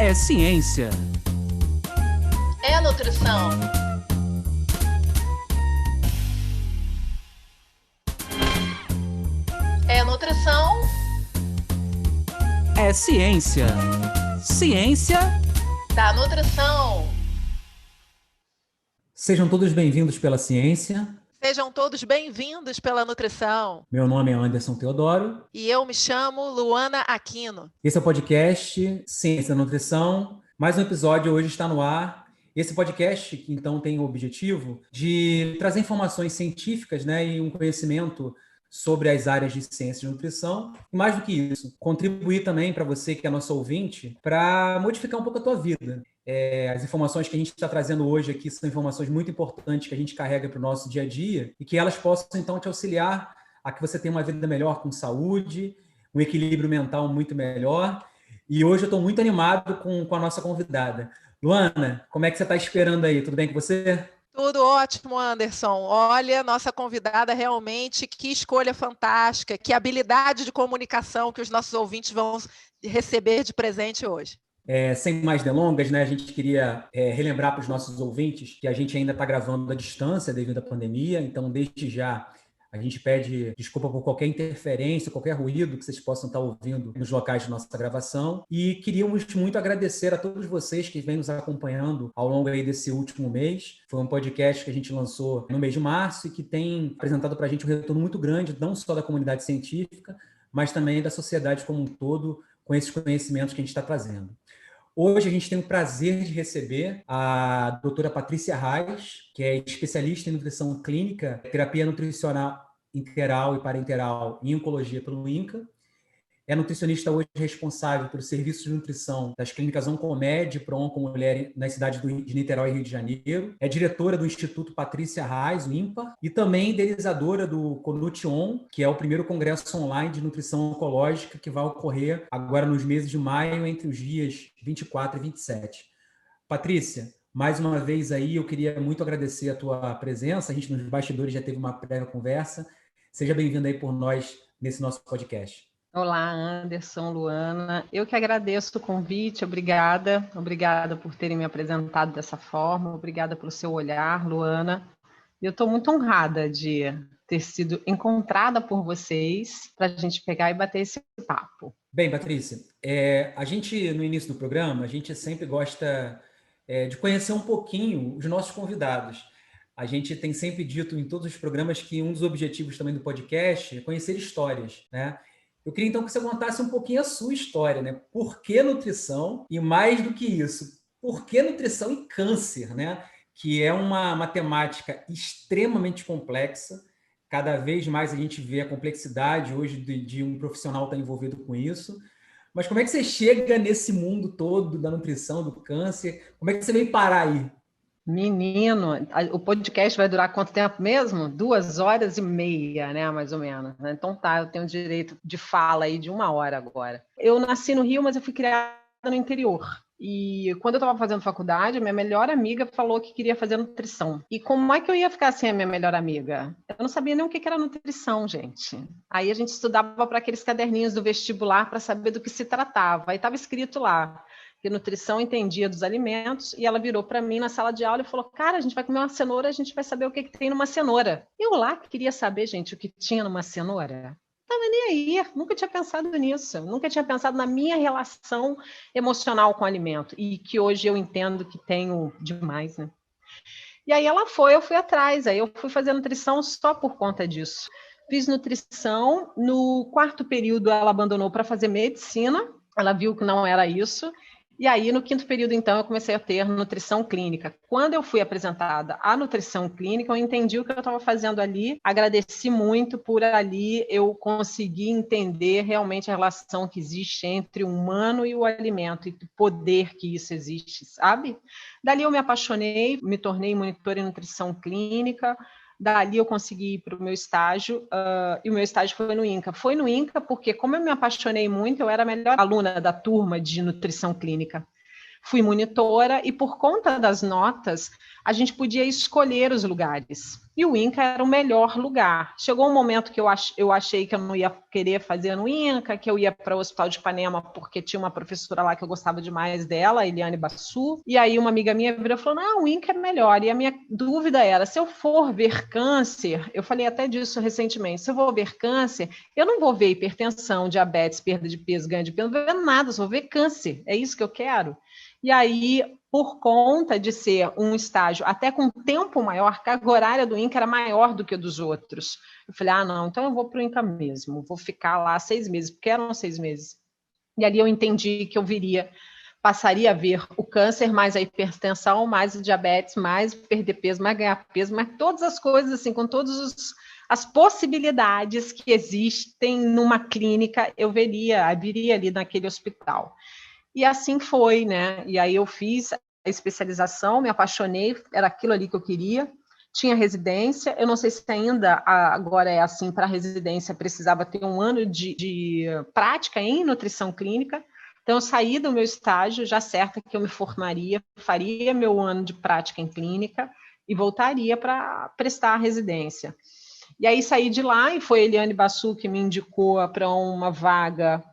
É ciência. É nutrição. É nutrição. É ciência. Ciência Da nutrição. Sejam todos bem-vindos pela ciência. Sejam todos bem-vindos pela nutrição. Meu nome é Anderson Teodoro. E eu me chamo Luana Aquino. Esse é o podcast Ciência da Nutrição. Mais um episódio hoje está no ar. Esse podcast, que então tem o objetivo de trazer informações científicas, e um conhecimento sobre as áreas de ciência de nutrição. E mais do que isso, contribuir também para você que é nosso ouvinte, para modificar um pouco a tua vida. As informações que a gente está trazendo hoje aqui são informações muito importantes que a gente carrega para o nosso dia a dia e que elas possam, então, te auxiliar a que você tenha uma vida melhor com saúde, um equilíbrio mental muito melhor. E hoje eu estou muito animado com a nossa convidada. Luana, como é que você está esperando aí? Tudo bem com você? Tudo ótimo, Anderson. Olha, nossa convidada realmente, que escolha fantástica, que habilidade de comunicação que os nossos ouvintes vão receber de presente hoje. Sem mais delongas, a gente queria relembrar para os nossos ouvintes que a gente ainda está gravando à distância devido à pandemia, então desde já a gente pede desculpa por qualquer interferência, qualquer ruído que vocês possam estar ouvindo nos locais de nossa gravação. E queríamos muito agradecer a todos vocês que vêm nos acompanhando ao longo aí desse último mês. Foi um podcast que a gente lançou no mês de março e que tem apresentado para a gente um retorno muito grande, não só da comunidade científica, mas também da sociedade como um todo, com esses conhecimentos que a gente está trazendo. Hoje a gente tem o prazer de receber a doutora Patrícia Reis, que é especialista em nutrição clínica, terapia nutricional integral e parenteral e oncologia pelo INCA. É nutricionista hoje responsável pelo serviço de nutrição das clínicas Oncomed, Pro-Onco Mulher nas cidades de Niterói e Rio de Janeiro. É diretora do Instituto Patrícia Reis, o INPAR, e também idealizadora do CONUT-ON, que é o primeiro congresso online de nutrição oncológica que vai ocorrer agora nos meses de maio, entre os dias 24 e 27. Patrícia, mais uma vez aí, eu queria muito agradecer a tua presença. A gente nos bastidores já teve uma prévia conversa. Seja bem-vinda aí por nós nesse nosso podcast. Olá, Anderson, Luana. Eu que agradeço o convite, obrigada por terem me apresentado dessa forma, obrigada pelo seu olhar, Luana. Eu estou muito honrada de ter sido encontrada por vocês para a gente pegar e bater esse papo. Bem, Patrícia, a gente, no início do programa, a gente sempre gosta de conhecer um pouquinho os nossos convidados. A gente tem sempre dito em todos os programas que um dos objetivos também do podcast é conhecer histórias, Eu queria, então, que você contasse um pouquinho a sua história, Por que nutrição? E, mais do que isso, por que nutrição e câncer, Que é uma temática extremamente complexa. Cada vez mais a gente vê a complexidade hoje de um profissional estar envolvido com isso. Mas como é que você chega nesse mundo todo da nutrição, do câncer? Como é que você veio parar aí? Menino, o podcast vai durar quanto tempo mesmo? 2h30, mais ou menos. Então tá, eu tenho direito de fala aí de 1 hora agora. Eu nasci no Rio, mas eu fui criada no interior. E quando eu estava fazendo faculdade, minha melhor amiga falou que queria fazer nutrição. E como é que eu ia ficar sem a minha melhor amiga? Eu não sabia nem o que era nutrição, gente. Aí a gente estudava para aqueles caderninhos do vestibular para saber do que se tratava. Aí estava escrito lá que nutrição entendia dos alimentos, e ela virou para mim na sala de aula e falou: cara, a gente vai comer uma cenoura, a gente vai saber o que tem numa cenoura. Eu lá queria saber, gente, o que tinha numa cenoura. Não estava nem aí, nunca tinha pensado nisso, nunca tinha pensado na minha relação emocional com o alimento, e que hoje eu entendo que tenho demais, E aí ela foi, eu fui atrás, aí eu fui fazer nutrição só por conta disso. Fiz nutrição, no 4º período ela abandonou para fazer medicina, ela viu que não era isso. E aí, no 5º período, então, eu comecei a ter nutrição clínica. Quando eu fui apresentada à nutrição clínica, eu entendi o que eu estava fazendo ali, agradeci muito por ali eu conseguir entender realmente a relação que existe entre o humano e o alimento, e o poder que isso existe, sabe? Dali eu me apaixonei, me tornei monitora em nutrição clínica. Dali eu consegui ir para o meu estágio, e o meu estágio foi no INCA. Foi no INCA porque, como eu me apaixonei muito, eu era a melhor aluna da turma de nutrição clínica. Fui monitora e, por conta das notas, a gente podia escolher os lugares. E o INCA era o melhor lugar. Chegou um momento que eu achei que eu não ia querer fazer no INCA, que eu ia para o Hospital de Ipanema, porque tinha uma professora lá que eu gostava demais dela, a Eliane Bassu. E aí uma amiga minha virou e falou, não, o INCA é melhor. E a minha dúvida era, se eu for ver câncer, eu falei até disso recentemente, se eu vou ver câncer, eu não vou ver hipertensão, diabetes, perda de peso, ganho de peso, não vou ver nada, só vou ver câncer. É isso que eu quero? E aí, por conta de ser um estágio até com tempo maior, a carga horária do INCA era maior do que a dos outros. Eu falei, não, então eu vou para o INCA mesmo, vou ficar lá 6 meses, porque eram 6 meses. E ali eu entendi que eu passaria a ver o câncer, mais a hipertensão, mais o diabetes, mais perder peso, mais ganhar peso, mais todas as coisas, assim, com todas as possibilidades que existem numa clínica, eu viria ali naquele hospital. E assim foi, né? E aí eu fiz a especialização, me apaixonei, era aquilo ali que eu queria. Tinha residência, eu não sei se ainda agora é assim, para residência precisava ter 1 ano de prática em nutrição clínica. Então eu saí do meu estágio já certa que eu me formaria, faria meu ano de prática em clínica e voltaria para prestar a residência. E aí saí de lá e foi a Eliane Bassu que me indicou para uma vaga,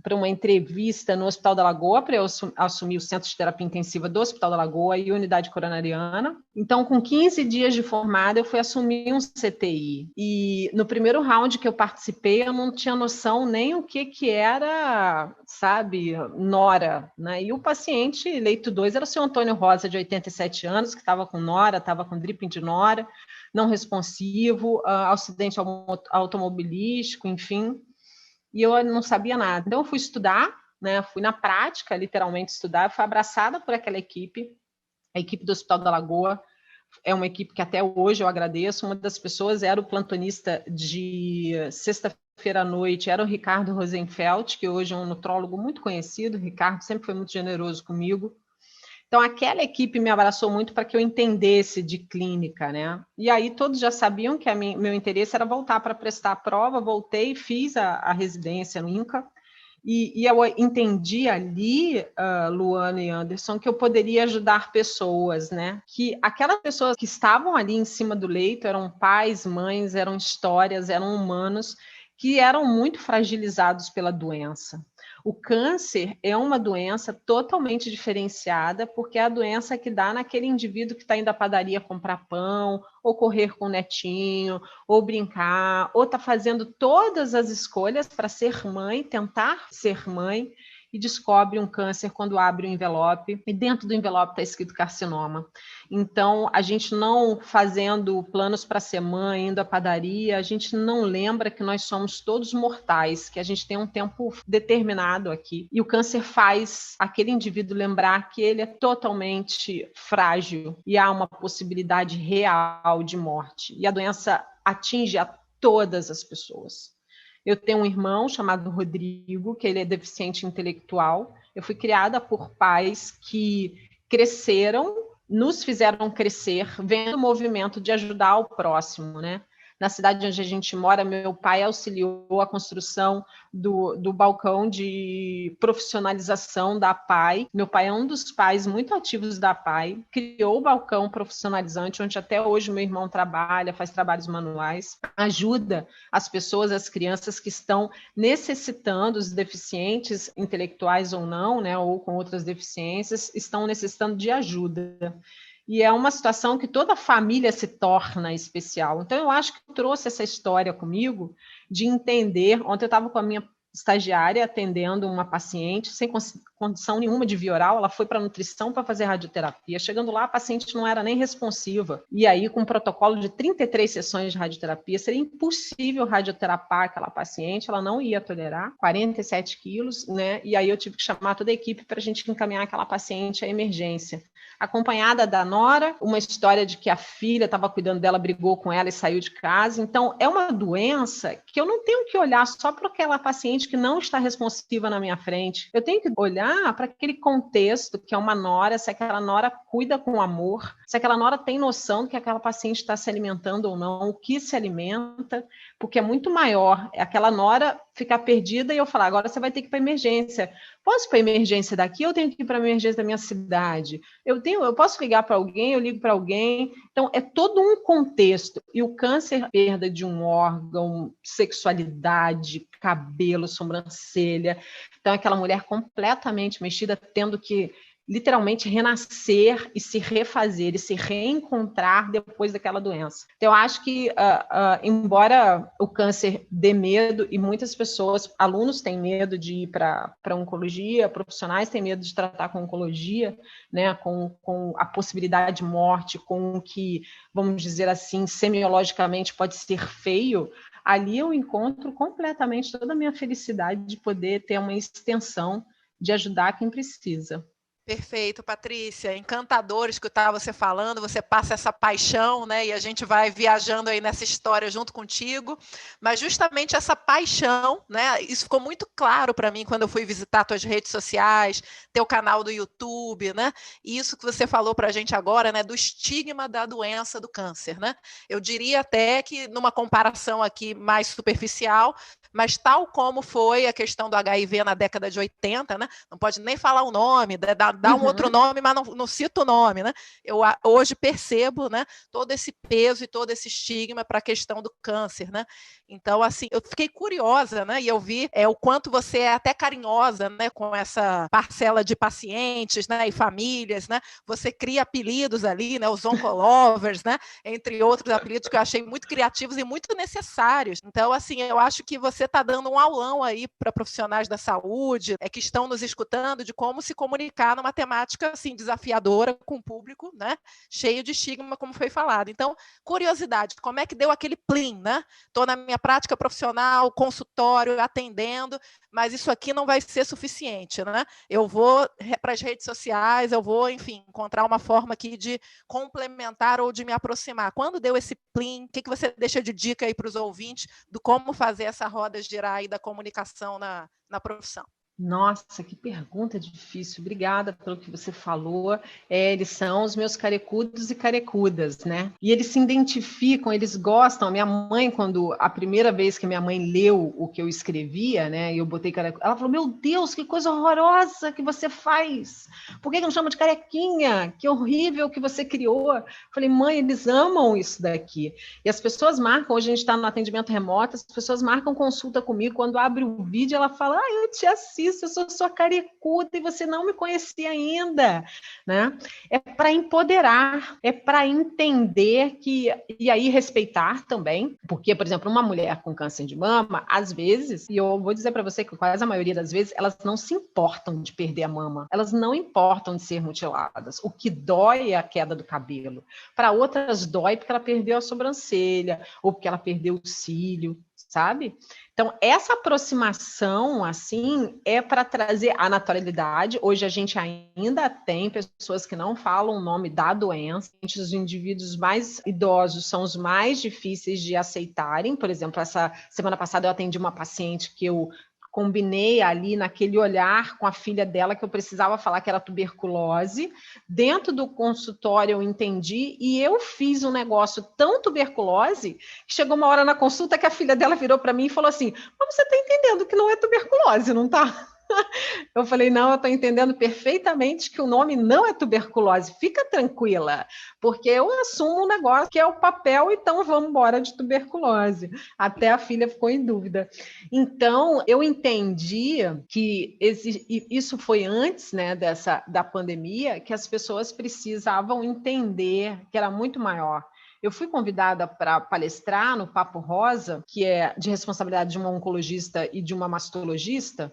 para uma entrevista no Hospital da Lagoa, para eu assumir o Centro de Terapia Intensiva do Hospital da Lagoa e Unidade Coronariana. Então, com 15 dias de formada, eu fui assumir um CTI. E no primeiro round que eu participei, eu não tinha noção nem o que era, sabe, nora, né? E o paciente, leito 2, era o seu Antônio Rosa, de 87 anos, que estava com nora, estava com dripping de nora, não responsivo, acidente automobilístico, enfim. E eu não sabia nada. Então, eu fui estudar, né? Fui na prática, literalmente estudar, fui abraçada por aquela equipe, a equipe do Hospital da Lagoa, é uma equipe que até hoje eu agradeço. Uma das pessoas era o plantonista de sexta-feira à noite, era o Ricardo Rosenfeld, que hoje é um nutrólogo muito conhecido. O Ricardo sempre foi muito generoso comigo. Então, aquela equipe me abraçou muito para que eu entendesse de clínica, né? E aí todos já sabiam que meu interesse era voltar para prestar a prova, voltei, fiz a residência no INCA, e eu entendi ali, Luana e Anderson, que eu poderia ajudar pessoas, né? Que aquelas pessoas que estavam ali em cima do leito eram pais, mães, eram histórias, eram humanos, que eram muito fragilizados pela doença. O câncer é uma doença totalmente diferenciada, porque é a doença que dá naquele indivíduo que está indo à padaria comprar pão, ou correr com o netinho, ou brincar, ou está fazendo todas as escolhas para ser mãe, tentar ser mãe, e descobre um câncer quando abre o envelope, e dentro do envelope está escrito carcinoma. Então, a gente não fazendo planos para ser mãe, indo à padaria, a gente não lembra que nós somos todos mortais, que a gente tem um tempo determinado aqui. E o câncer faz aquele indivíduo lembrar que ele é totalmente frágil e há uma possibilidade real de morte. E a doença atinge a todas as pessoas. Eu tenho um irmão chamado Rodrigo, que ele é deficiente intelectual. Eu fui criada por pais que cresceram, nos fizeram crescer, vendo o movimento de ajudar o próximo, né? Na cidade onde a gente mora, meu pai auxiliou a construção do balcão de profissionalização da APAI. Meu pai é um dos pais muito ativos da APAI, criou o balcão profissionalizante, onde até hoje meu irmão trabalha, faz trabalhos manuais, ajuda as pessoas, as crianças que estão necessitando, os deficientes intelectuais ou não, né, ou com outras deficiências, estão necessitando de ajuda. E é uma situação que toda a família se torna especial. Então, eu acho que eu trouxe essa história comigo de entender. Ontem eu estava com a minha estagiária atendendo uma paciente sem condição nenhuma de via oral, ela foi para a nutrição para fazer radioterapia. Chegando lá, a paciente não era nem responsiva. E aí, com um protocolo de 33 sessões de radioterapia, seria impossível radioterapar aquela paciente, ela não ia tolerar, 47 quilos, né? E aí eu tive que chamar toda a equipe para a gente encaminhar aquela paciente à emergência. Acompanhada da nora, uma história de que a filha estava cuidando dela, brigou com ela e saiu de casa. Então, é uma doença que eu não tenho que olhar só para aquela paciente que não está responsiva na minha frente. Eu tenho que olhar para aquele contexto que é uma nora, se aquela nora cuida com amor, se aquela nora tem noção do que aquela paciente está se alimentando ou não, o que se alimenta, porque é muito maior aquela nora ficar perdida e eu falar, agora você vai ter que ir para emergência. Posso ir para emergência daqui ou tenho que ir para emergência da minha cidade? Eu posso ligar para alguém, eu ligo para alguém. Então, é todo um contexto. E o câncer, perda de um órgão, sexualidade, cabelo, sobrancelha. Então, aquela mulher completamente mexida, tendo que literalmente renascer e se refazer e se reencontrar depois daquela doença. Então, eu acho que, embora o câncer dê medo, e muitas pessoas, alunos têm medo de ir para oncologia, profissionais têm medo de tratar com oncologia, né, com a possibilidade de morte, com o que, vamos dizer assim, semiologicamente pode ser feio, ali eu encontro completamente toda a minha felicidade de poder ter uma extensão de ajudar quem precisa. Perfeito, Patrícia. Encantador escutar você falando, você passa essa paixão, né? E a gente vai viajando aí nessa história junto contigo. Mas justamente essa paixão, né? Isso ficou muito claro para mim quando eu fui visitar tuas redes sociais, teu canal do YouTube, né? E isso que você falou para a gente agora, né? Do estigma da doença do câncer, né? Eu diria até que numa comparação aqui mais superficial, mas tal como foi a questão do HIV na década de 80, né? Não pode nem falar o nome, dá um outro nome, mas não cita o nome, né? Eu hoje percebo, né, todo esse peso e todo esse estigma para a questão do câncer, né? Então, assim, eu fiquei curiosa, né? E eu vi o quanto você é até carinhosa, né, com essa parcela de pacientes, né, e famílias, né? Você cria apelidos ali, né, os oncolovers, né? Entre outros apelidos que eu achei muito criativos e muito necessários. Então, assim, eu acho que você está dando um aulão aí para profissionais da saúde, que estão nos escutando, de como se comunicar numa temática assim desafiadora com o público, né? Cheio de estigma, como foi falado. Então, curiosidade, como é que deu aquele plim, né? Estou na minha prática profissional, consultório, atendendo, mas isso aqui não vai ser suficiente, né? Eu vou para as redes sociais, eu vou, enfim, encontrar uma forma aqui de complementar ou de me aproximar. Quando deu esse plim, o que você deixa de dica aí para os ouvintes do como fazer essa roda girar aí da comunicação na profissão? Nossa, que pergunta difícil. Obrigada pelo que você falou. Eles são os meus carecudos e carecudas, né? E eles se identificam, eles gostam. A minha mãe, quando a primeira vez que minha mãe leu o que eu escrevia, né? E eu botei carecuda, ela falou: meu Deus, que coisa horrorosa que você faz. Por que não chama de carequinha? Que horrível que você criou. Eu falei: mãe, eles amam isso daqui. E as pessoas marcam, hoje a gente está no atendimento remoto, as pessoas marcam consulta comigo. Quando abre o vídeo, ela fala: eu te assisto. Eu sou sua carecuda e você não me conhecia ainda, né? É para empoderar, é para entender e aí respeitar também, porque, por exemplo, uma mulher com câncer de mama, às vezes, e eu vou dizer para você que quase a maioria das vezes, elas não se importam de perder a mama, elas não importam de ser mutiladas. O que dói é a queda do cabelo. Para outras dói porque ela perdeu a sobrancelha ou porque ela perdeu o cílio, sabe? Então, essa aproximação, assim, é para trazer a naturalidade. Hoje a gente ainda tem pessoas que não falam o nome da doença. Os indivíduos mais idosos são os mais difíceis de aceitarem. Por exemplo, essa semana passada eu atendi uma paciente que eu combinei ali naquele olhar com a filha dela que eu precisava falar que era tuberculose. Dentro do consultório eu entendi e eu fiz um negócio tão tuberculose que chegou uma hora na consulta que a filha dela virou para mim e falou assim: mas você está entendendo que não é tuberculose, não está? Eu falei: não, eu estou entendendo perfeitamente que o nome não é tuberculose, fica tranquila, porque eu assumo um negócio que é o papel, então vamos embora de tuberculose. Até a filha ficou em dúvida. Então, eu entendi que isso foi antes, né, da pandemia, que as pessoas precisavam entender que era muito maior. Eu fui convidada para palestrar no Papo Rosa, que é de responsabilidade de uma oncologista e de uma mastologista,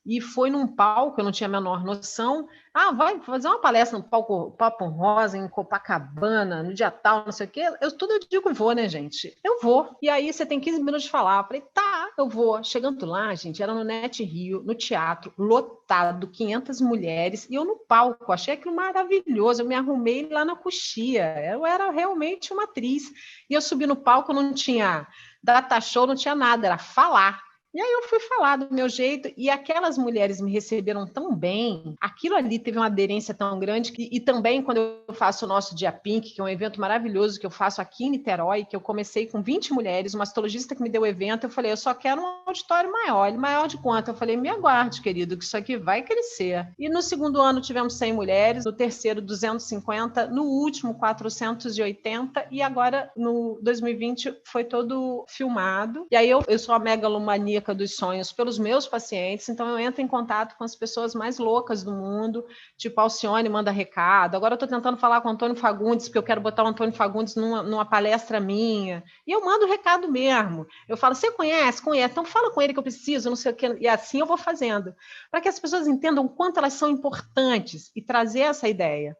e foi num palco, eu não tinha a menor noção. Vai fazer uma palestra no palco Papo Rosa, em Copacabana, no dia tal, não sei o quê. Eu digo, vou, né, gente? Eu vou. E aí você tem 15 minutos de falar. Eu falei: tá, eu vou. Chegando lá, gente, era no Net Rio, no teatro, lotado, 500 mulheres, e eu no palco. Achei aquilo maravilhoso. Eu me arrumei lá na coxia. Eu era realmente uma atriz. E eu subi no palco, não tinha data show, não tinha nada, era falar. E aí eu fui falar do meu jeito, e aquelas mulheres me receberam tão bem, aquilo ali teve uma aderência tão grande, e também quando eu faço o nosso Dia Pink, que é um evento maravilhoso que eu faço aqui em Niterói, que eu comecei com 20 mulheres, uma mastologista que me deu o evento, eu falei, eu só quero um auditório maior. Ele, maior de quanto? Eu falei, me aguarde, querido, que isso aqui vai crescer. E no segundo ano tivemos 100 mulheres, no terceiro 250, no último 480, e agora no 2020 foi todo filmado. E aí eu sou a megalomaníaca dos sonhos pelos meus pacientes, então eu entro em contato com as pessoas mais loucas do mundo, tipo a Alcione manda recado, agora eu estou tentando falar com o Antônio Fagundes, porque eu quero botar o Antônio Fagundes numa palestra minha, e eu mando recado mesmo, eu falo, você conhece? Conhece, então fala com ele que eu preciso, não sei o que, e assim eu vou fazendo, para que as pessoas entendam o quanto elas são importantes, e trazer essa ideia.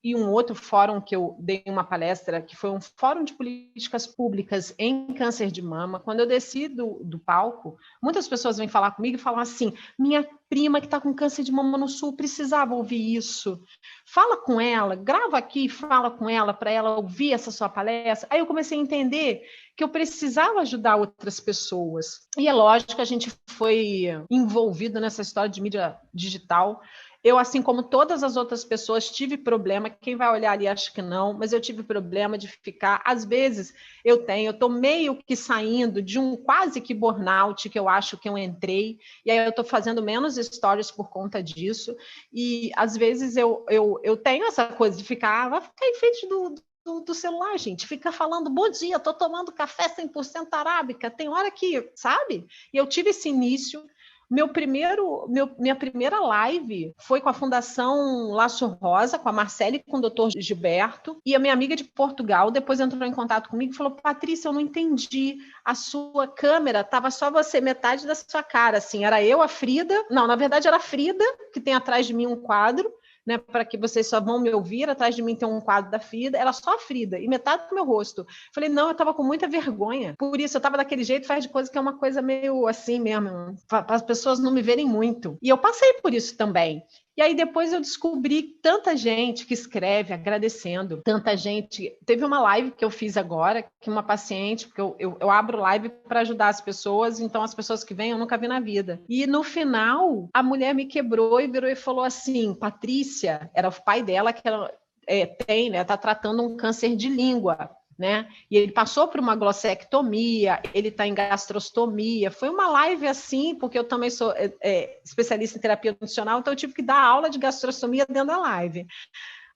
E um outro fórum que eu dei uma palestra, que foi um fórum de políticas públicas em câncer de mama. Quando eu desci do palco, muitas pessoas vêm falar comigo e falam assim, minha prima que está com câncer de mama no Sul precisava ouvir isso. Fala com ela, grava aqui e fala com ela para ela ouvir essa sua palestra. Aí eu comecei a entender que eu precisava ajudar outras pessoas. E é lógico que a gente foi envolvido nessa história de mídia digital. Eu, assim como todas as outras pessoas, tive problema, quem vai olhar ali acha que não, mas eu tive problema de ficar, às vezes eu estou meio que saindo de um quase que burnout que eu acho que eu entrei, e aí eu estou fazendo menos stories por conta disso, e às vezes eu tenho essa coisa de ficar, vai ficar em frente do celular, gente, fica falando, bom dia, estou tomando café 100% arábica, tem hora que, sabe? E eu tive esse início. Minha primeira live foi com a Fundação Laço Rosa, com a Marcele e com o Dr. Gilberto, e a minha amiga de Portugal depois entrou em contato comigo e falou, Patrícia, eu não entendi, a sua câmera estava só você, metade da sua cara, assim, era eu, a Frida, não, na verdade era a Frida, que tem atrás de mim um quadro, né, para que vocês só vão me ouvir, atrás de mim tem um quadro da Frida, era só a Frida, e metade do meu rosto. Falei, não, eu estava com muita vergonha, por isso eu estava daquele jeito, faz de coisa que é uma coisa meio assim mesmo, para as pessoas não me verem muito. E eu passei por isso também. E aí depois eu descobri tanta gente que escreve agradecendo, tanta gente. Teve uma live que eu fiz agora, que uma paciente, porque eu abro live para ajudar as pessoas, então as pessoas que vêm eu nunca vi na vida. E no final, a mulher me quebrou e virou e falou assim, Patrícia, era o pai dela que ela tem, né, tá tratando um câncer de língua. Né? E ele passou por uma glossectomia, ele está em gastrostomia. Foi uma live assim, porque eu também sou especialista em terapia nutricional, então eu tive que dar aula de gastrostomia dentro da live.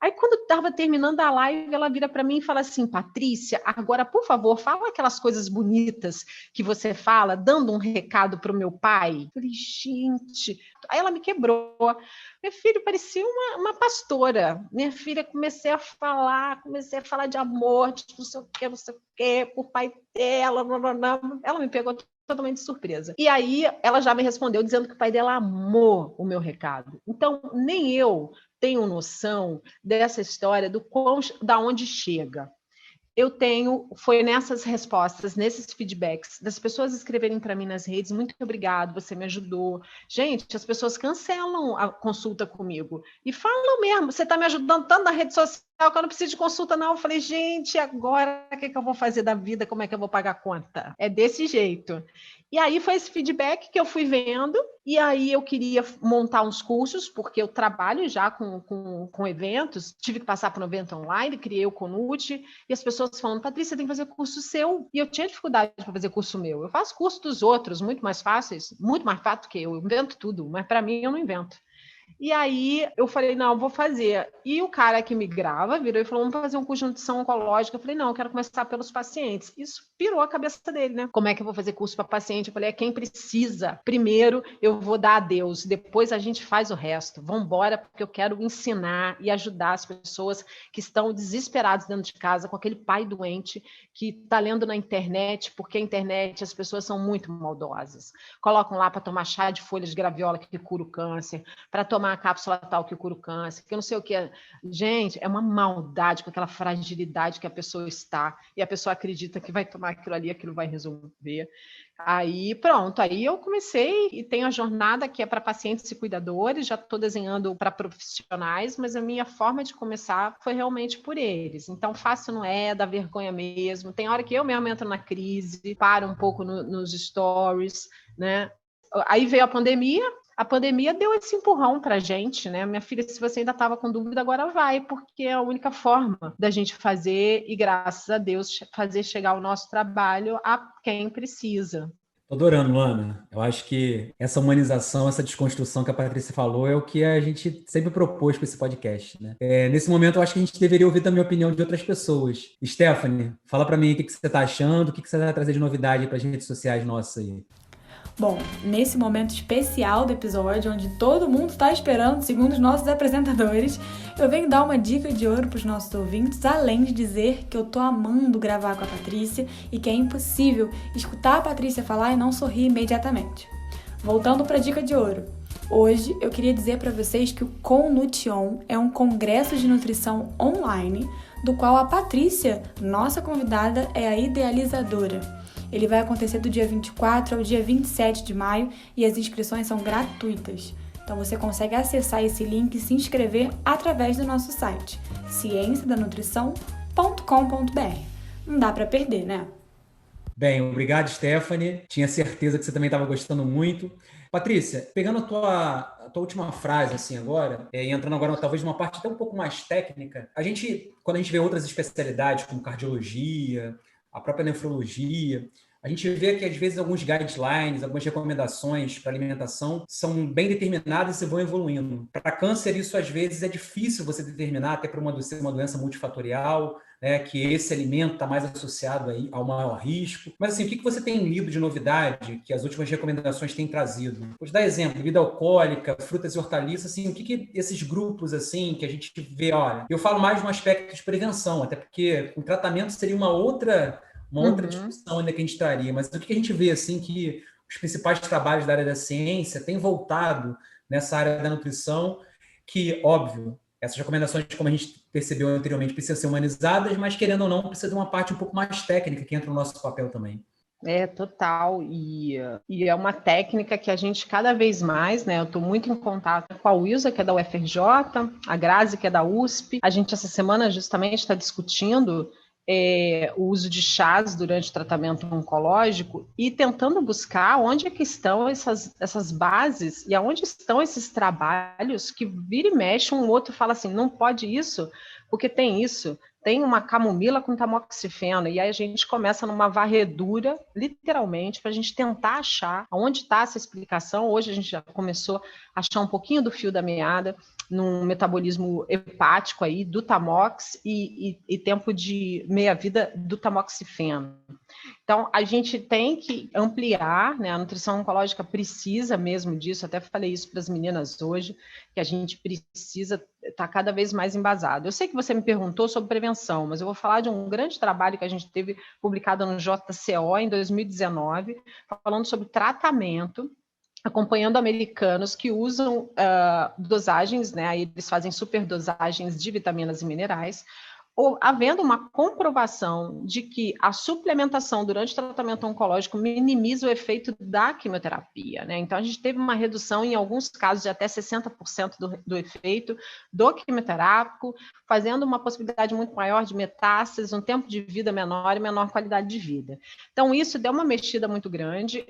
Aí, quando estava terminando a live, ela vira para mim e fala assim, Patrícia, agora, por favor, fala aquelas coisas bonitas que você fala, dando um recado para o meu pai. Eu falei, gente... Aí ela me quebrou. Minha filha parecia uma pastora. Minha filha, comecei a falar de amor, de não sei o que, por pai dela, blá, blá, blá. Ela me pegou totalmente de surpresa. E aí, ela já me respondeu dizendo que o pai dela amou o meu recado. Então, nem eu tenho noção dessa história da onde chega. Foi nessas respostas, nesses feedbacks, das pessoas escreverem para mim nas redes, muito obrigado, você me ajudou. Gente, as pessoas cancelam a consulta comigo e falam mesmo, você está me ajudando tanto na rede social que eu não preciso de consulta não. Eu falei, gente, agora o que eu vou fazer da vida? Como é que eu vou pagar a conta? É desse jeito. E aí foi esse feedback que eu fui vendo, e aí eu queria montar uns cursos, porque eu trabalho já com eventos, tive que passar por um evento online, criei o Conute, e as pessoas falando, Patrícia, tem que fazer curso seu. E eu tinha dificuldade para fazer curso meu. Eu faço curso dos outros, muito mais fáceis, muito mais fácil que eu invento tudo, mas para mim eu não invento. E aí eu falei, não, vou fazer. E o cara que me grava virou e falou, vamos fazer um curso de nutrição oncológica. Eu falei, não, eu quero começar pelos pacientes. Isso pirou a cabeça dele, né? Como é que eu vou fazer curso para paciente? Eu falei, é quem precisa. Primeiro eu vou dar a Deus, depois a gente faz o resto. Vamos embora, porque eu quero ensinar e ajudar as pessoas que estão desesperadas dentro de casa com aquele pai doente que está lendo na internet, porque a internet, as pessoas são muito maldosas. Colocam lá para tomar chá de folhas de graviola que cura o câncer, para tomar a cápsula tal que cura o câncer, que eu não sei o que. Gente, é uma maldade com aquela fragilidade que a pessoa está, e a pessoa acredita que vai tomar aquilo ali, aquilo vai resolver. Aí, pronto, aí eu comecei e tenho a jornada que é para pacientes e cuidadores, já estou desenhando para profissionais, mas a minha forma de começar foi realmente por eles. Então, fácil não é, dá vergonha mesmo. Tem hora que eu mesmo entro na crise, paro um pouco nos stories, né? Aí veio a pandemia deu esse empurrão para a gente, né? Minha filha, se você ainda estava com dúvida, agora vai, porque é a única forma da gente fazer e, graças a Deus, fazer chegar o nosso trabalho a quem precisa. Tô adorando, Luana. Eu acho que essa humanização, essa desconstrução que a Patrícia falou é o que a gente sempre propôs com esse podcast, né? Nesse momento, eu acho que a gente deveria ouvir também a opinião de outras pessoas. Stephanie, fala para mim o que você está achando, o que você vai trazer de novidade para as redes sociais nossas aí. Bom, nesse momento especial do episódio, onde todo mundo está esperando, segundo os nossos apresentadores, eu venho dar uma dica de ouro para os nossos ouvintes, além de dizer que eu tô amando gravar com a Patrícia e que é impossível escutar a Patrícia falar e não sorrir imediatamente. Voltando para a dica de ouro. Hoje eu queria dizer para vocês que o Connution é um congresso de nutrição online, do qual a Patrícia, nossa convidada, é a idealizadora. Ele vai acontecer do dia 24 ao dia 27 de maio e as inscrições são gratuitas. Então você consegue acessar esse link e se inscrever através do nosso site, cienciadanutrição.com.br. Não dá para perder, né? Bem, obrigado, Stephanie. Tinha certeza que você também estava gostando muito. Patrícia, pegando a tua última frase assim agora, e entrando agora talvez numa parte até um pouco mais técnica, quando a gente vê outras especialidades como cardiologia, a própria nefrologia, a gente vê que às vezes alguns guidelines, algumas recomendações para alimentação são bem determinadas e vão evoluindo. Para câncer, isso às vezes é difícil você determinar, até para uma doença multifatorial, né, que esse alimento está mais associado aí ao maior risco. Mas assim, o que você tem lido de novidade que as últimas recomendações têm trazido? Vou dar exemplo, bebida alcoólica, frutas e hortaliças, assim, o que esses grupos assim que a gente vê, olha, eu falo mais no aspecto de prevenção, até porque o tratamento seria uma outra discussão ainda que a gente traria, mas o que a gente vê assim que os principais trabalhos da área da ciência têm voltado nessa área da nutrição, que, óbvio, essas recomendações, como a gente percebeu anteriormente, precisam ser humanizadas, mas, querendo ou não, precisa de uma parte um pouco mais técnica que entra no nosso papel também. Total, e é uma técnica que a gente cada vez mais, né, eu estou muito em contato com a Wilsa, que é da UFRJ, a Grazi, que é da USP, a gente essa semana justamente está discutindo o uso de chás durante o tratamento oncológico e tentando buscar onde é que estão essas bases e aonde estão esses trabalhos que vira e mexe, um outro fala assim, não pode isso, porque tem isso, tem uma camomila com tamoxifeno, e aí a gente começa numa varredura, literalmente, para a gente tentar achar onde está essa explicação. Hoje a gente já começou a achar um pouquinho do fio da meada, num metabolismo hepático aí do tamox e tempo de meia-vida do tamoxifeno. Então, a gente tem que ampliar, né? A nutrição oncológica precisa mesmo disso, até falei isso para as meninas hoje, que a gente precisa estar cada vez mais embasado. Eu sei que você me perguntou sobre prevenção, mas eu vou falar de um grande trabalho que a gente teve publicado no JCO em 2019, falando sobre tratamento, acompanhando americanos que usam dosagens, né? Aí eles fazem superdosagens de vitaminas e minerais, ou havendo uma comprovação de que a suplementação durante o tratamento oncológico minimiza o efeito da quimioterapia, né? Então, a gente teve uma redução, em alguns casos, de até 60% do efeito do quimioterápico, fazendo uma possibilidade muito maior de metástases, um tempo de vida menor e menor qualidade de vida. Então, isso deu uma mexida muito grande.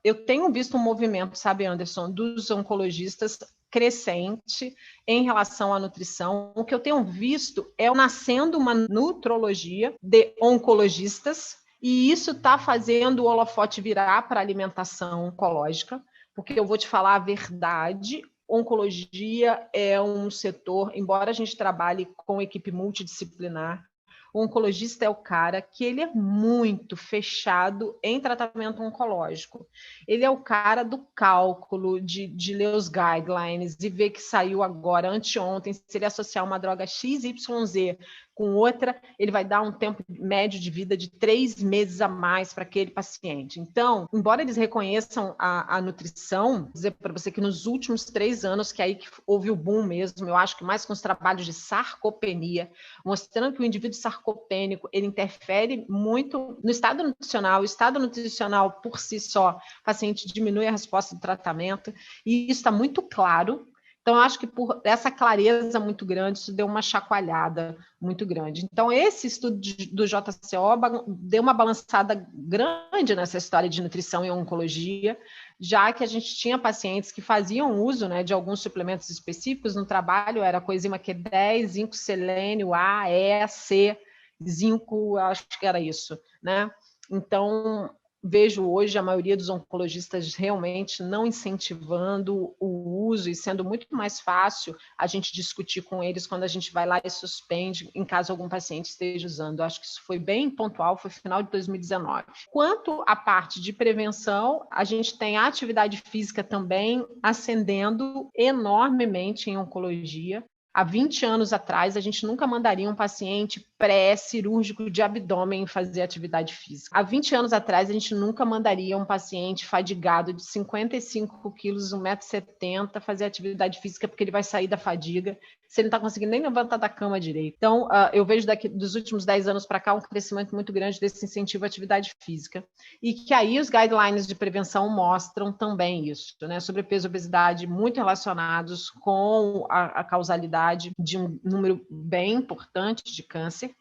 Eu tenho visto um movimento, sabe, Anderson, dos oncologistas crescente em relação à nutrição. O que eu tenho visto é nascendo uma nutrologia de oncologistas, e isso está fazendo o holofote virar para a alimentação oncológica, porque eu vou te falar a verdade, oncologia é um setor, embora a gente trabalhe com equipe multidisciplinar, o oncologista é o cara que ele é muito fechado em tratamento oncológico. Ele é o cara do cálculo, de ler os guidelines e ver que saiu agora, anteontem, se ele associar uma droga XYZ com outra, ele vai dar um tempo médio de vida de 3 meses a mais para aquele paciente. Então, embora eles reconheçam a nutrição, vou dizer para você que nos últimos 3 anos, que aí que houve o boom mesmo, eu acho que mais com os trabalhos de sarcopenia, mostrando que o indivíduo sarcopênico, ele interfere muito no estado nutricional. O estado nutricional, por si só, o paciente diminui a resposta do tratamento, e isso está muito claro, Então, eu acho que por essa clareza muito grande, isso deu uma chacoalhada muito grande. Então, esse estudo do JCO deu uma balançada grande nessa história de nutrição e oncologia, já que a gente tinha pacientes que faziam uso, né, de alguns suplementos específicos no trabalho, era coenzima Q10, zinco, selênio, A, E, C, zinco, acho que era isso, né? Então, vejo hoje a maioria dos oncologistas realmente não incentivando o uso e sendo muito mais fácil a gente discutir com eles quando a gente vai lá e suspende, em caso algum paciente esteja usando. Eu acho que isso foi bem pontual, foi final de 2019. Quanto à parte de prevenção, a gente tem a atividade física também ascendendo enormemente em oncologia. Há 20 anos atrás, a gente nunca mandaria um paciente pré-cirúrgico de abdômen fazer atividade física. Há 20 anos atrás, a gente nunca mandaria um paciente fadigado de 55 quilos, 1,70 m, fazer atividade física, porque ele vai sair da fadiga se ele não está conseguindo nem levantar da cama direito. Então, eu vejo dos últimos 10 anos para cá um crescimento muito grande desse incentivo à atividade física. E que aí os guidelines de prevenção mostram também isso, né? Sobrepeso e obesidade muito relacionados com a causalidade de um número bem importante de câncer.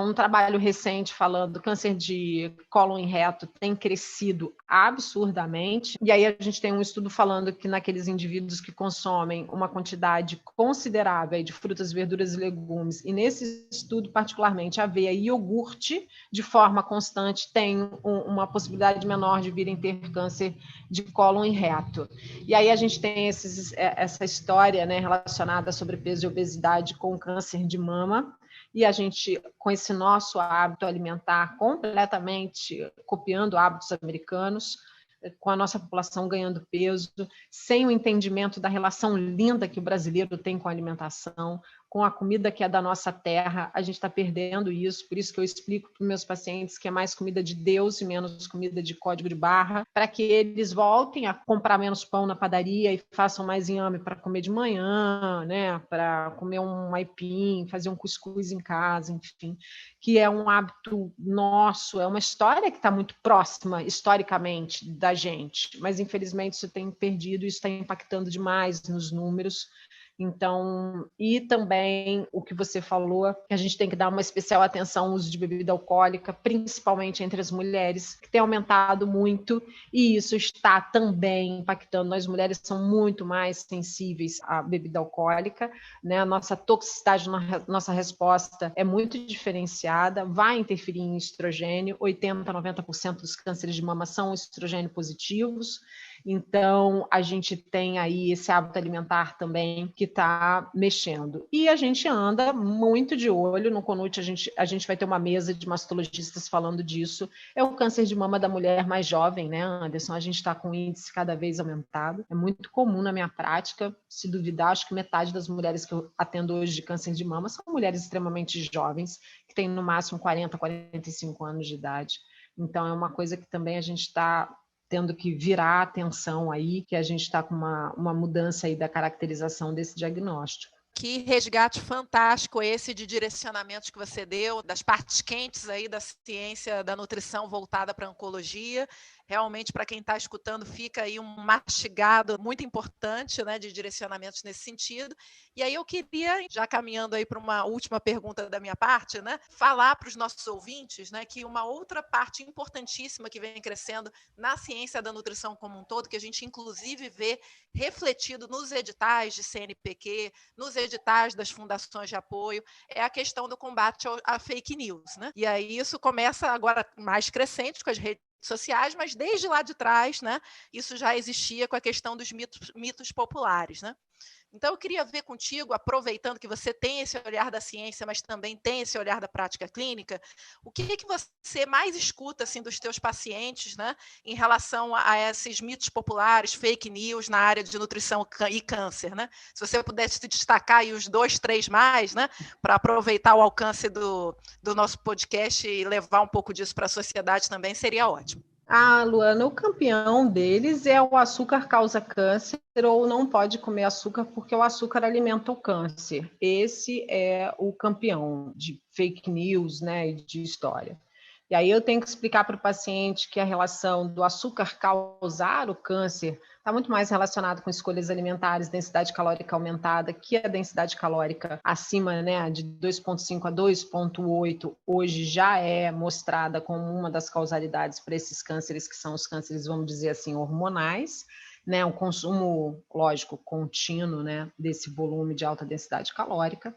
Um trabalho recente falando câncer de cólon e reto tem crescido absurdamente, e aí a gente tem um estudo falando que naqueles indivíduos que consomem uma quantidade considerável de frutas, verduras e legumes, e nesse estudo particularmente aveia e iogurte de forma constante tem uma possibilidade menor de virem ter câncer de cólon e reto. E aí a gente tem essa história, né, relacionada a sobrepeso e obesidade com câncer de mama. E a gente, com esse nosso hábito alimentar completamente copiando hábitos americanos, com a nossa população ganhando peso, sem o entendimento da relação linda que o brasileiro tem com a alimentação, com a comida que é da nossa terra, a gente está perdendo isso. Por isso que eu explico para os meus pacientes que é mais comida de Deus e menos comida de código de barra, para que eles voltem a comprar menos pão na padaria e façam mais inhame para comer de manhã, né? Para comer um aipim, fazer um cuscuz em casa, enfim, que é um hábito nosso, é uma história que está muito próxima, historicamente, da gente, mas infelizmente isso tem perdido, isso está impactando demais nos números. Então, e também o que você falou, que a gente tem que dar uma especial atenção ao uso de bebida alcoólica, principalmente entre as mulheres, que tem aumentado muito, e isso está também impactando. Nós mulheres somos muito mais sensíveis à bebida alcoólica, né? A nossa toxicidade, nossa resposta é muito diferenciada, vai interferir em estrogênio, 80% a 90% dos cânceres de mama são estrogênio positivos. Então, a gente tem aí esse hábito alimentar também que está mexendo. E a gente anda muito de olho no CONUT, a gente vai ter uma mesa de mastologistas falando disso. É o câncer de mama da mulher mais jovem, né, Anderson? A gente está com um índice cada vez aumentado. É muito comum na minha prática, se duvidar, acho que metade das mulheres que eu atendo hoje de câncer de mama são mulheres extremamente jovens, que têm no máximo 40, 45 anos de idade. Então, é uma coisa que também a gente está tendo que virar a atenção aí, que a gente está com uma mudança aí da caracterização desse diagnóstico. Que resgate fantástico esse de direcionamentos que você deu, das partes quentes aí da ciência da nutrição voltada para a oncologia. Realmente, para quem está escutando, fica aí um mastigado muito importante, né, de direcionamentos nesse sentido. E aí eu queria, já caminhando aí para uma última pergunta da minha parte, né, falar para os nossos ouvintes, né, que uma outra parte importantíssima que vem crescendo na ciência da nutrição como um todo, que a gente inclusive vê refletido nos editais de CNPq, nos editais das fundações de apoio, é a questão do combate à fake news, né? E aí isso começa agora mais crescente com as redes sociais, mas desde lá de trás, né, isso já existia com a questão dos mitos populares, né? Então, eu queria ver contigo, aproveitando que você tem esse olhar da ciência, mas também tem esse olhar da prática clínica, o que você mais escuta assim, dos teus pacientes, né, em relação a esses mitos populares, fake news na área de nutrição e câncer? Né? Se você pudesse destacar aí os 2, 3 mais, né, para aproveitar o alcance do nosso podcast e levar um pouco disso para a sociedade também, seria ótimo. Luana, o campeão deles é o açúcar causa câncer ou não pode comer açúcar porque o açúcar alimenta o câncer. Esse é o campeão de fake news, né, de história. E aí eu tenho que explicar para o paciente que a relação do açúcar causar o câncer está muito mais relacionado com escolhas alimentares, densidade calórica aumentada, que a densidade calórica acima, né, de 2,5 a 2,8, hoje já é mostrada como uma das causalidades para esses cânceres, que são os cânceres, vamos dizer assim, hormonais, né, o consumo, lógico, contínuo, né, desse volume de alta densidade calórica.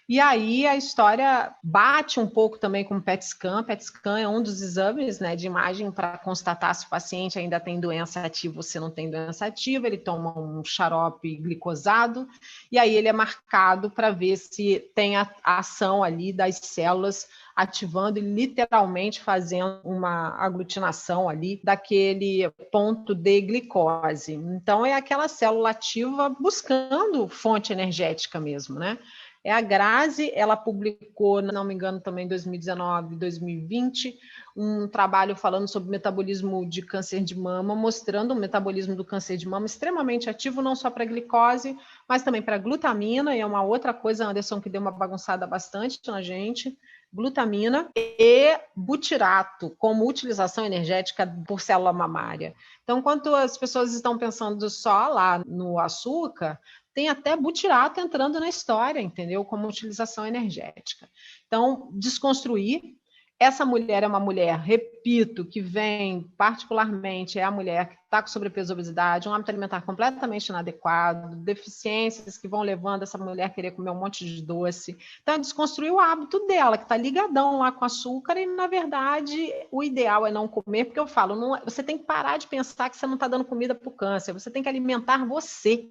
E aí a história bate um pouco também com o PET scan. PET scan é um dos exames, né, de imagem para constatar se o paciente ainda tem doença ativa ou se não tem doença ativa. Ele toma um xarope glicosado e aí ele é marcado para ver se tem a ação ali das células ativando e literalmente fazendo uma aglutinação ali daquele ponto de glicose. Então é aquela célula ativa buscando fonte energética mesmo, né? É a Grazi, ela publicou, não me engano, também em 2019, 2020, um trabalho falando sobre o metabolismo de câncer de mama, mostrando o metabolismo do câncer de mama extremamente ativo, não só para a glicose, mas também para a glutamina, e é uma outra coisa, Anderson, que deu uma bagunçada bastante na gente, glutamina e butirato como utilização energética por célula mamária. Então, enquanto as pessoas estão pensando só lá no açúcar, tem até butirato entrando na história, entendeu? Como utilização energética. Então, desconstruir. Essa mulher é uma mulher, repito, que vem, particularmente, é a mulher que está com sobrepeso e obesidade, um hábito alimentar completamente inadequado, deficiências que vão levando essa mulher a querer comer um monte de doce. Então, é desconstruir o hábito dela, que está ligadão lá com açúcar, e, na verdade, o ideal é não comer, porque eu falo, não, você tem que parar de pensar que você não está dando comida para o câncer, você tem que alimentar você.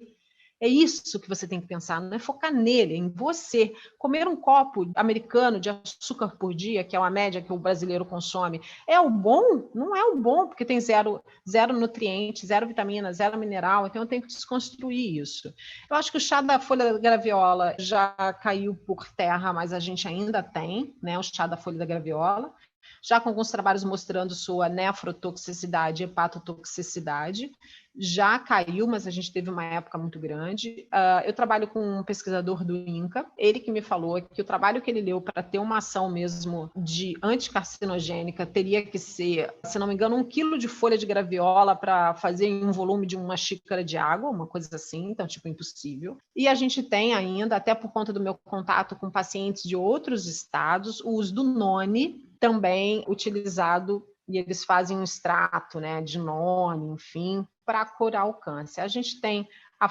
É isso que você tem que pensar, não é focar nele, é em você. Comer um copo americano de açúcar por dia, que é uma média que o brasileiro consome, é o bom? Não é o bom, porque tem zero nutriente, zero vitamina, zero mineral, então eu tenho que desconstruir isso. Eu acho que o chá da folha da graviola já caiu por terra, mas a gente ainda tem, né, o chá da folha da graviola, já com alguns trabalhos mostrando sua nefrotoxicidade e hepatotoxicidade. Já caiu, mas a gente teve uma época muito grande. Eu trabalho com um pesquisador do INCA, ele que me falou que o trabalho que ele leu para ter uma ação mesmo de anticarcinogênica teria que ser, se não me engano, 1 quilo de folha de graviola para fazer em um volume de uma xícara de água, uma coisa assim, então, tipo, impossível. E a gente tem ainda, até por conta do meu contato com pacientes de outros estados, o uso do noni, também utilizado, e eles fazem um extrato, né, de noni, enfim, para curar o câncer. A gente tem a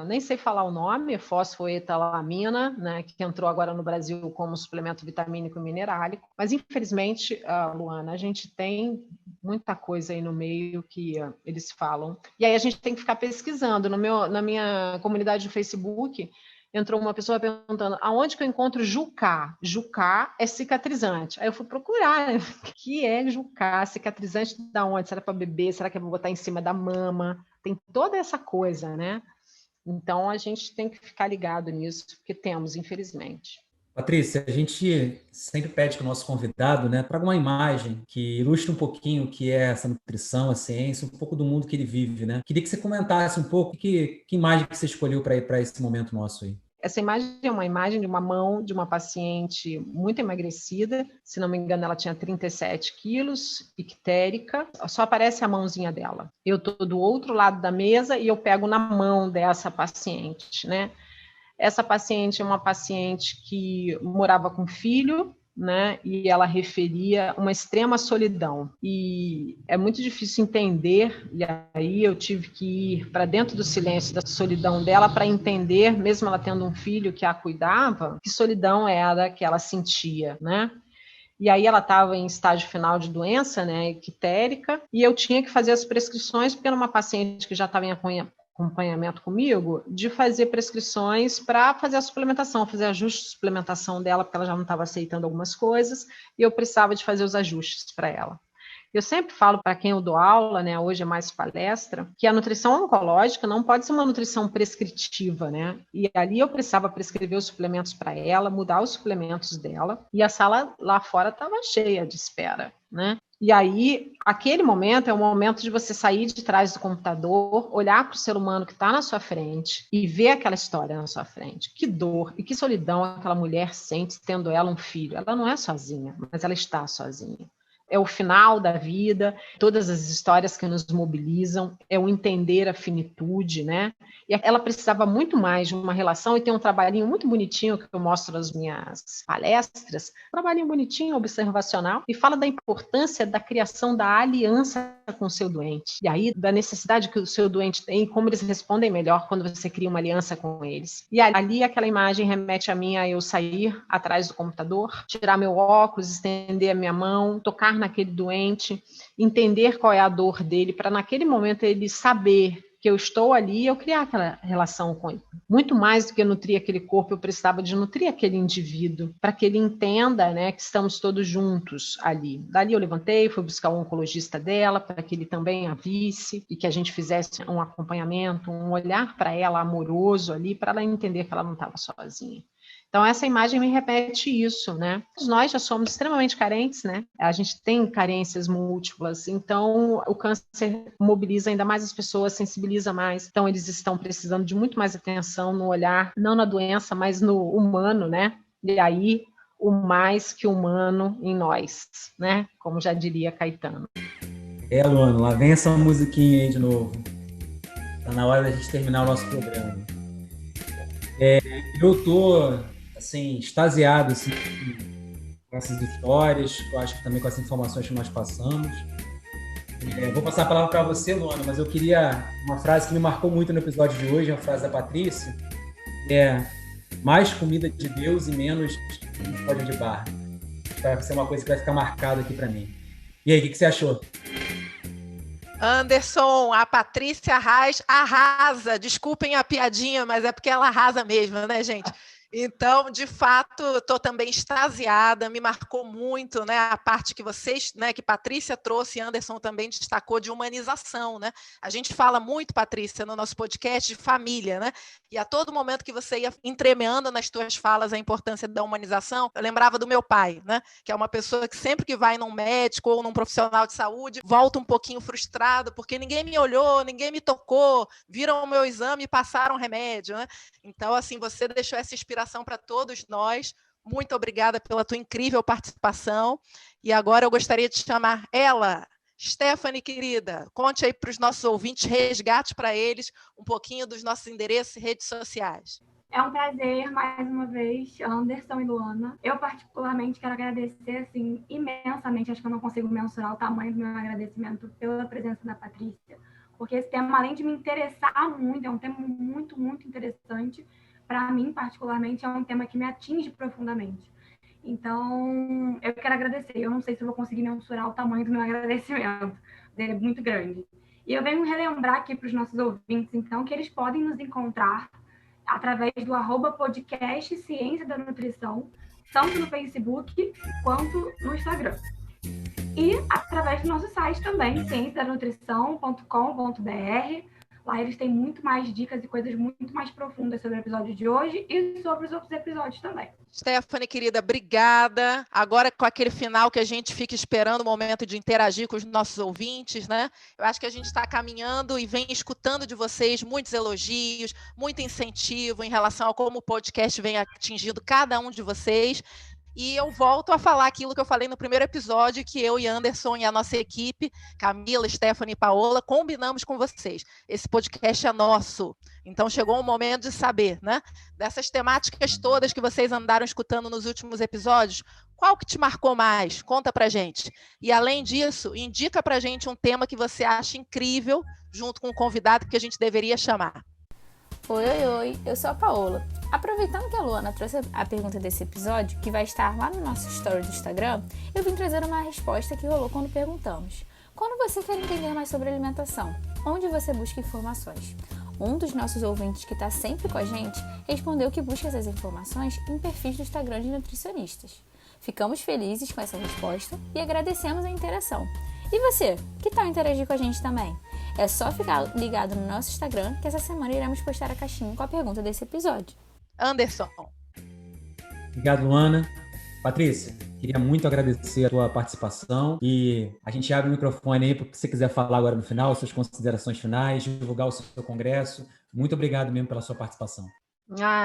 nem sei falar o nome, fosfoetalamina, né, que entrou agora no Brasil como suplemento vitamínico e minerálico, mas infelizmente, Luana, a gente tem muita coisa aí no meio que eles falam, e aí a gente tem que ficar pesquisando. Na minha comunidade do Facebook, entrou uma pessoa perguntando aonde que eu encontro Jucá. Jucá é cicatrizante. Aí eu fui procurar, o que é Jucá? Cicatrizante da onde? Será para beber? Será que eu vou botar em cima da mama? Tem toda essa coisa, né? Então, a gente tem que ficar ligado nisso, porque temos, infelizmente. Patrícia, a gente sempre pede para o nosso convidado, né, traga uma imagem que ilustre um pouquinho o que é essa nutrição, a ciência, um pouco do mundo que ele vive, né? Queria que você comentasse um pouco que imagem que você escolheu para esse momento nosso aí. Essa imagem é uma imagem de uma mão de uma paciente muito emagrecida, se não me engano ela tinha 37 quilos, ictérica, só aparece a mãozinha dela. Eu estou do outro lado da mesa e eu pego na mão dessa paciente, né? Essa paciente é uma paciente que morava com filho, né? E ela referia uma extrema solidão. E é muito difícil entender, e aí eu tive que ir para dentro do silêncio da solidão dela para entender, mesmo ela tendo um filho que a cuidava, que solidão era que ela sentia, né? E aí ela estava em estágio final de doença, né, ictérica, e eu tinha que fazer as prescrições, porque era uma paciente que já estava em acompanhamento comigo, de fazer prescrições para fazer a suplementação, fazer ajuste de suplementação dela, porque ela já não estava aceitando algumas coisas, e eu precisava de fazer os ajustes para ela. Eu sempre falo para quem eu dou aula, né, hoje é mais palestra, que a nutrição oncológica não pode ser uma nutrição prescritiva, né? E ali eu precisava prescrever os suplementos para ela, mudar os suplementos dela, e a sala lá fora estava cheia de espera, né? E aí, aquele momento é o momento de você sair de trás do computador, olhar para o ser humano que está na sua frente e ver aquela história na sua frente. Que dor e que solidão aquela mulher sente tendo ela um filho. Ela não é sozinha, mas ela está sozinha. é o final da vida, todas as histórias que nos mobilizam, é o entender a finitude, né? E ela precisava muito mais de uma relação, e tem um trabalhinho muito bonitinho que eu mostro nas minhas palestras, um trabalhinho bonitinho, observacional, e fala da importância da criação da aliança com o seu doente. E aí, da necessidade que o seu doente tem, e como eles respondem melhor quando você cria uma aliança com eles. E ali, aquela imagem remete a mim a eu sair atrás do computador, tirar meu óculos, estender a minha mão, tocar naquele doente, entender qual é a dor dele, para naquele momento ele saber que eu estou ali e eu criar aquela relação com ele. Muito mais do que nutrir aquele corpo, eu precisava de nutrir aquele indivíduo, para que ele entenda, né, que estamos todos juntos ali. Dali eu levantei, fui buscar o oncologista dela, para que ele também a visse, e que a gente fizesse um acompanhamento, um olhar para ela amoroso ali, para ela entender que ela não estava sozinha. Então, essa imagem me repete isso, né? Nós já somos extremamente carentes, né? A gente tem carências múltiplas, então o câncer mobiliza ainda mais as pessoas, sensibiliza mais. Então, eles estão precisando de muito mais atenção no olhar, não na doença, mas no humano, né? E aí, o mais que humano em nós, né? Como já diria Caetano. Luana, lá vem essa musiquinha aí de novo. Tá na hora da gente terminar o nosso programa. Eu tô assim, extasiado assim, com essas histórias, eu acho que também com as informações que nós passamos. Vou passar a palavra para você, Luana, mas eu queria uma frase que me marcou muito no episódio de hoje, uma frase da Patrícia, mais comida de Deus e menos código de barra. Vai ser uma coisa que vai ficar marcada aqui para mim. E aí, o que você achou? Anderson, a Patrícia Reis arrasa. Desculpem a piadinha, mas é porque ela arrasa mesmo, né, gente? Então, de fato, estou também extasiada, me marcou muito, né, a parte que vocês, né, que Patrícia trouxe e Anderson também destacou de humanização, né? A gente fala muito, Patrícia, no nosso podcast de família, né? E a todo momento que você ia entremeando nas tuas falas a importância da humanização, eu lembrava do meu pai, né? Que é uma pessoa que sempre que vai num médico ou num profissional de saúde, volta um pouquinho frustrado, porque ninguém me olhou, ninguém me tocou, viram o meu exame e passaram remédio, né? Então, assim, você deixou essa inspiração para todos nós. Muito obrigada pela tua incrível participação. E agora eu gostaria de chamar ela, Stephanie, querida, conte aí para os nossos ouvintes, resgate para eles um pouquinho dos nossos endereços e redes sociais. É um prazer, mais uma vez, Anderson e Luana. Eu, particularmente, quero agradecer, assim, imensamente, acho que eu não consigo mensurar o tamanho do meu agradecimento pela presença da Patrícia, porque esse tema, além de me interessar muito, é um tema muito, muito interessante. Para mim, particularmente, é um tema que me atinge profundamente. Então, eu quero agradecer. Eu não sei se eu vou conseguir mensurar o tamanho do meu agradecimento. Ele é muito grande. E eu venho relembrar aqui para os nossos ouvintes, então, que eles podem nos encontrar através do @podcast Ciência da Nutrição, tanto no Facebook quanto no Instagram. E através do nosso site também, cienciadanutrição.com.br. Lá eles têm muito mais dicas e coisas muito mais profundas sobre o episódio de hoje e sobre os outros episódios também. Stephanie, querida, obrigada. Agora, com aquele final que a gente fica esperando o momento de interagir com os nossos ouvintes, né? Eu acho que a gente está caminhando e vem escutando de vocês muitos elogios, muito incentivo em relação a como o podcast vem atingindo cada um de vocês. E eu volto a falar aquilo que eu falei no primeiro episódio, que eu e Anderson e a nossa equipe, Camila, Stephanie e Paola, combinamos com vocês. Esse podcast é nosso. Então chegou o momento de saber, né? Dessas temáticas todas que vocês andaram escutando nos últimos episódios, qual que te marcou mais? Conta pra gente. E além disso, indica pra gente um tema que você acha incrível, junto com o convidado que a gente deveria chamar. Oi, eu sou a Paola. Aproveitando que a Luana trouxe a pergunta desse episódio, que vai estar lá no nosso story do Instagram, eu vim trazer uma resposta que rolou quando perguntamos: quando você quer entender mais sobre alimentação, onde você busca informações? Um dos nossos ouvintes que está sempre com a gente respondeu que busca essas informações em perfis do Instagram de nutricionistas. Ficamos felizes com essa resposta e agradecemos a interação. E você, que tal interagir com a gente também? É só ficar ligado no nosso Instagram, que essa semana iremos postar a caixinha com a pergunta desse episódio. Anderson. Obrigado, Luana. Patrícia, queria muito agradecer a tua participação e a gente abre o microfone aí para o que você quiser falar agora no final, suas considerações finais, divulgar o seu congresso. Muito obrigado mesmo pela sua participação.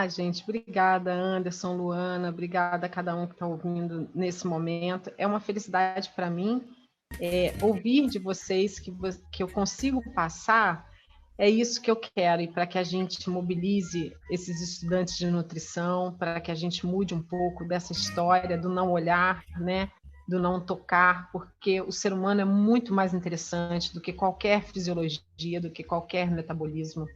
Gente, obrigada, Anderson, Luana, obrigada a cada um que está ouvindo nesse momento. É uma felicidade para mim Ouvir de vocês que eu consigo passar, é isso que eu quero, e para que a gente mobilize esses estudantes de nutrição, para que a gente mude um pouco dessa história do não olhar, né? Do não tocar, porque o ser humano é muito mais interessante do que qualquer fisiologia, do que qualquer metabolismo.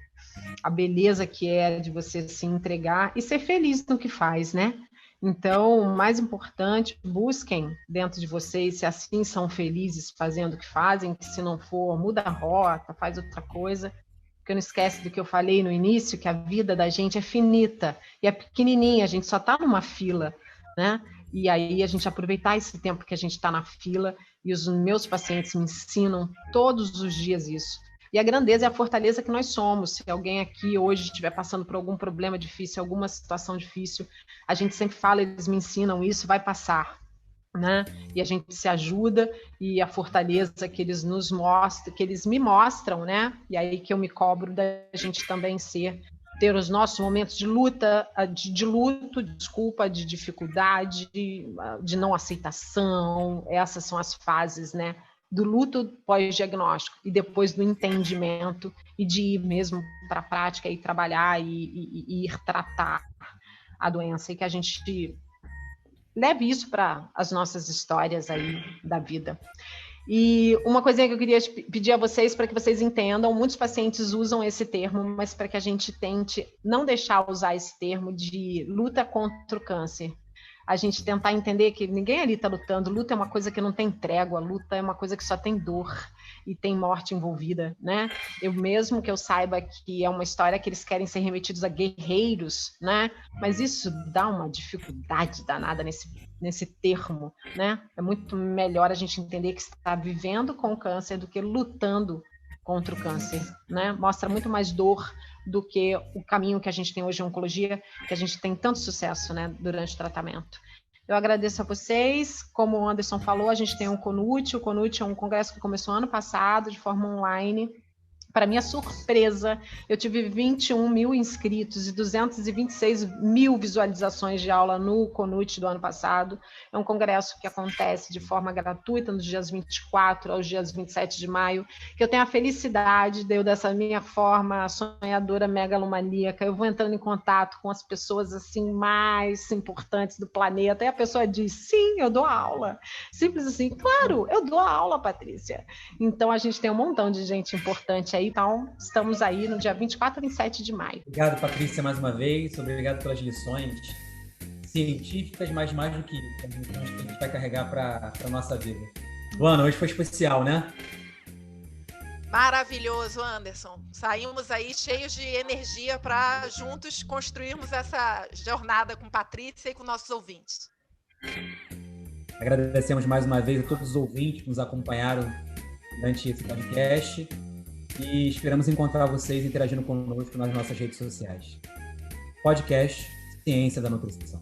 A beleza que é de você se entregar e ser feliz no que faz, né? Então, o mais importante, busquem dentro de vocês se assim são felizes fazendo o que fazem, que se não for, muda a rota, faz outra coisa. Porque não esquece do que eu falei no início, que a vida da gente é finita e é pequenininha, a gente só está numa fila, né? E aí a gente aproveitar esse tempo que a gente está na fila, e os meus pacientes me ensinam todos os dias isso. E a grandeza é a fortaleza que nós somos. Se alguém aqui hoje estiver passando por algum problema difícil, alguma situação difícil, a gente sempre fala, eles me ensinam isso, vai passar, né? E a gente se ajuda, e a fortaleza que eles nos mostram, que eles me mostram, né? E aí que eu me cobro da gente também ter os nossos momentos de luta, de luto, desculpa, de dificuldade, de não aceitação. Essas são as fases, né? Do luto pós-diagnóstico e depois do entendimento, e de ir mesmo para a prática e trabalhar e ir tratar a doença, e que a gente leve isso para as nossas histórias aí da vida. E uma coisinha que eu queria pedir a vocês, para que vocês entendam, muitos pacientes usam esse termo, mas para que a gente tente não deixar usar esse termo de luta contra o câncer. A gente tentar entender que ninguém ali está lutando, luta é uma coisa que não tem trégua, luta é uma coisa que só tem dor e tem morte envolvida, né? Eu mesmo que eu saiba que é uma história que eles querem ser remetidos a guerreiros, né? Mas isso dá uma dificuldade danada nesse termo, né? É muito melhor a gente entender que está vivendo com o câncer do que lutando contra o câncer, né? Mostra muito mais dor do que o caminho que a gente tem hoje em oncologia, que a gente tem tanto sucesso, né, durante o tratamento. Eu agradeço a vocês. Como o Anderson falou, a gente tem um CONUT. O CONUT é um congresso que começou ano passado, de forma online. Para minha surpresa, eu tive 21 mil inscritos e 226 mil visualizações de aula no CONUT do ano passado. É um congresso que acontece de forma gratuita nos dias 24 aos dias 27 de maio, que eu tenho a felicidade de eu, dessa minha forma sonhadora, megalomaníaca, eu vou entrando em contato com as pessoas assim mais importantes do planeta, e a pessoa diz, sim, eu dou aula. Simples assim, claro, eu dou aula, Patrícia. Então, a gente tem um montão de gente importante aí. Então, estamos aí no dia 24 e 27 de maio. Obrigado, Patrícia, mais uma vez. Obrigado pelas lições científicas, mas mais do que isso, as lições que a gente vai carregar para a nossa vida. Luana, hoje foi especial, né? Maravilhoso, Anderson. Saímos aí cheios de energia para juntos construirmos essa jornada com Patrícia e com nossos ouvintes. Agradecemos mais uma vez a todos os ouvintes que nos acompanharam durante esse podcast. E esperamos encontrar vocês interagindo conosco nas nossas redes sociais. Podcast Ciência da Nutrição.